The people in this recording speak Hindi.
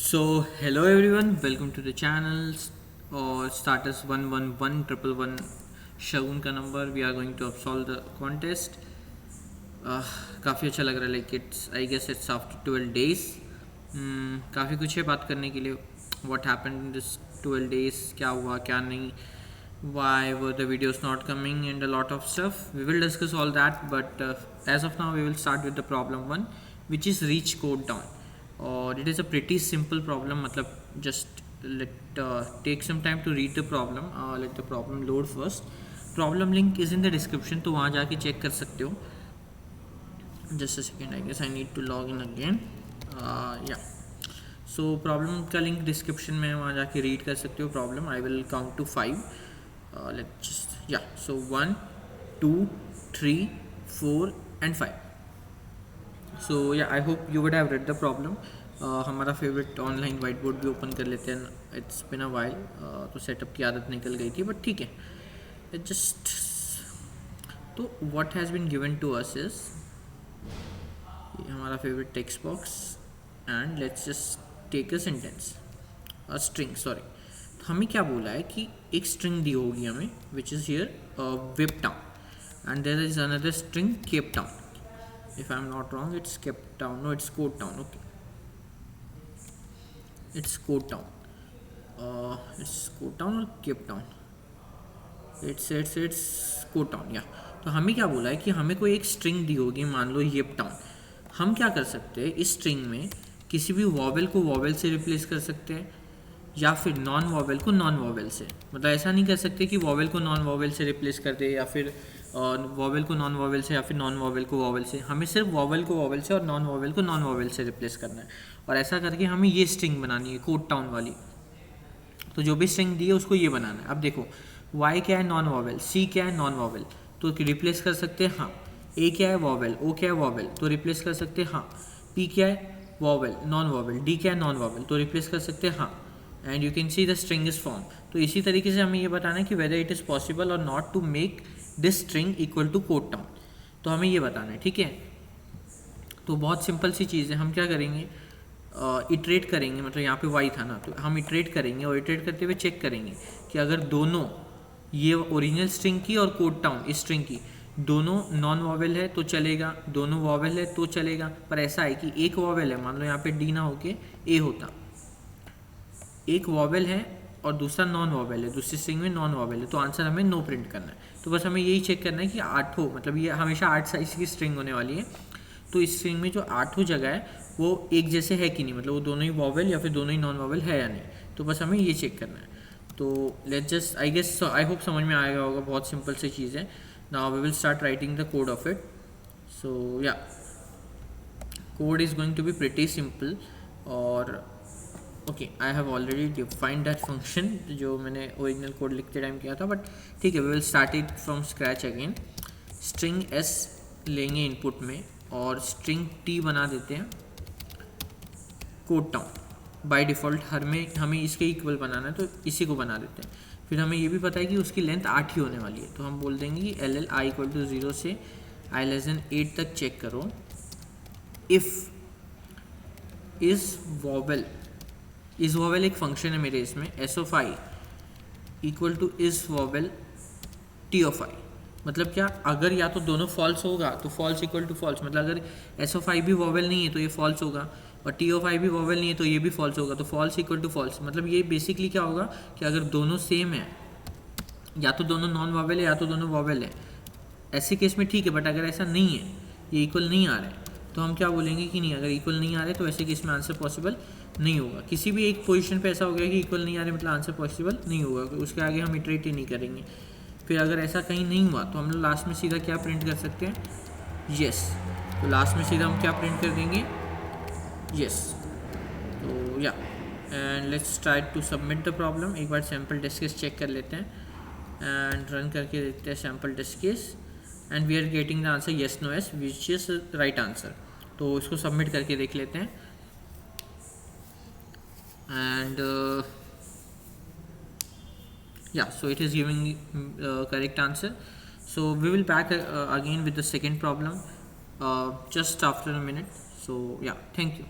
So hello everyone, welcome to the channel or status 111111 Shagun का नंबर. We are going to solve the contest. काफ़ी अच्छा लग रहा है. Like it's I guess it's after 12 days. काफ़ी कुछ है बात करने के लिए. What happened in this 12 days, क्या हुआ क्या नहीं, why were the videos not coming, and a lot of stuff. We will discuss all that, but as of now we will start with the problem 1, which is reach code down. और it is a pretty simple problem. मतलब just let take some time to read the problem. Let the problem load first. Problem link is in the description, तो वहाँ जाके चेक कर सकते हो. Just a second, I guess I need to log in again. Yeah. So problem का link description में, वहाँ जाके read कर सकते हो problem. I will count to 5. Let's just, yeah, so 1 2 3 4 and 5. So yeah, I hope you would have read the problem. हमारा फेवरेट ऑनलाइन वाइट बोर्ड भी ओपन कर लेते हैं. इट्स बिन अ वाइल, तो सेटअप की आदत निकल गई थी, बट ठीक है. इट जस्ट, तो what has been given to us is हमारा favourite text box, and let's just take a sentence, a string, sorry. तो हमें क्या बोला है कि एक स्ट्रिंग दी होगी हमें, which is here web town, and there is another string Cape Town. If I'm not wrong, it's Cape Town. No, it's Code Town. Okay, it's Code Town. It's Code Town or Cape Town? It's Code Town. Yeah. तो हमें क्या बोला है कि हमें कोई एक स्ट्रिंग दी होगी, मान लो येप टाउन. हम क्या कर सकते हैं, इस स्ट्रिंग में किसी भी वॉवेल को वॉवेल से रिप्लेस कर सकते हैं, या फिर नॉन वॉवेल को नॉन वॉवेल से. मतलब ऐसा नहीं कर सकते कि वॉवेल को नॉन वॉवेल से रिप्लेस कर दे, या फिर वॉवेल को नॉन वॉवेल से, या फिर नॉन वॉवेल को वॉवेल से. हमें सिर्फ वॉवेल को वॉवेल से और नॉन वॉवेल को नॉन वॉवेल से रिप्लेस करना है. और ऐसा करके हमें ये स्ट्रिंग बनानी है, कोड टाउन वाली. तो जो भी स्ट्रिंग दी है उसको ये बनाना है. अब देखो, वाई क्या है, नॉन वॉवेल. सी क्या है, नॉन वॉवेल, तो रिप्लेस कर सकते हैं. हाँ. ए क्या है, वॉवेल. ओ क्या है, वॉवेल, तो रिप्लेस कर सकते हैं. हाँ. पी क्या है, वॉवेल, नॉन वॉवेल. डी क्या है, नॉन वॉवेल, तो रिप्लेस कर सकते हैं. हाँ. And you can see the string is form. तो इसी तरीके से हमें ये बताना है कि वेदर इट इज़ पॉसिबल और not to make this string equal to code town. तो हमें ये बताना है, ठीक है. तो बहुत सिंपल सी चीज़ है. हम क्या करेंगे, इटरेट करेंगे. मतलब यहाँ पे वाई था ना, तो हम इटरेट करेंगे, और इटरेट करते हुए चेक करेंगे कि अगर दोनों, ये ओरिजिनल स्ट्रिंग की और कोड टाउन इस स्ट्रिंग की, दोनों नॉन वॉवेल है तो चलेगा, दोनों वॉवेल है तो चलेगा. पर ऐसा है कि एक वॉवेल है, मान लो यहाँ पे डी ना होके ए होता. एक वॉवेल है और दूसरा नॉन वॉवेल है, दूसरी स्ट्रिंग में नॉन वॉवेल है, तो आंसर हमें नो प्रिंट करना है. तो बस हमें यही चेक करना है कि आठों, मतलब ये हमेशा 8 साइज की स्ट्रिंग होने वाली है, तो इस स्ट्रिंग में जो आठों जगह है वो एक जैसे है कि नहीं, मतलब वो दोनों ही वॉवेल या फिर दोनों ही नॉन वॉवेल है या नहीं. तो बस हमें ये चेक करना है. तो let's just, I guess, I hope समझ में आएगा होगा. बहुत सिंपल सी चीज़ है. Now we will start writing the code of it. So yeah, code is going to be pretty simple. और okay, I have already defined that function जो मैंने ओरिजिनल कोड लिखते टाइम किया था, बट ठीक है, we will start it from scratch again. String S लेंगे इनपुट में, और स्ट्रिंग टी बना देते हैं कोड टाउन. बाय डिफ़ॉल्ट हमें इसके इक्वल बनाना है, तो इसी को बना देते हैं. फिर हमें ये भी पता है कि उसकी लेंथ 8 ही होने वाली है, तो हम बोल देंगे कि L L I equal to 0 से आई लेस देन 8 तक चेक करो. इफ़ इज़ वॉवेल एक फंक्शन है मेरे इसमें, S of I equal to is vowel T of I. मतलब क्या, अगर या तो दोनों फॉल्स होगा तो फॉल्स इक्वल टू फॉल्स. मतलब अगर एस ऑफ आई भी वॉवेल नहीं है तो ये फॉल्स होगा, और टी ऑफ आई भी वॉवेल नहीं है तो ये भी फॉल्स होगा. तो फॉल्स इक्वल टू फॉल्स, मतलब ये बेसिकली क्या होगा कि अगर दोनों सेम है, या तो दोनों नॉन वॉवेल है या तो दोनों वॉवेल है, ऐसे केस में ठीक है. बट अगर ऐसा नहीं है, ये इक्वल नहीं आ रहा है, तो हम क्या बोलेंगे कि नहीं, अगर इक्वल नहीं आ रहे तो ऐसे केस में आंसर पॉसिबल नहीं होगा. किसी भी एक पोजीशन पे ऐसा हो गया कि इक्वल नहीं आ रहे, मतलब आंसर पॉसिबल नहीं होगा, उसके आगे हम इटरेट ही नहीं करेंगे. फिर अगर ऐसा कहीं नहीं हुआ तो हम लोग लास्ट में सीधा क्या प्रिंट कर सकते हैं, येस. तो लास्ट में सीधा हम क्या प्रिंट कर देंगे, येस. तो या, and let's try to submit the problem. एक बार सैम्पल टेस्ट केस चेक कर लेते हैं, एंड रन करके देखते हैं sample test case, and we are getting the answer yes no S, which is right answer. तो इसको सबमिट करके देख लेते हैं. एंड yeah, so it is giving correct answer. So we will back again with the second problem just after a minute. So yeah, thank you.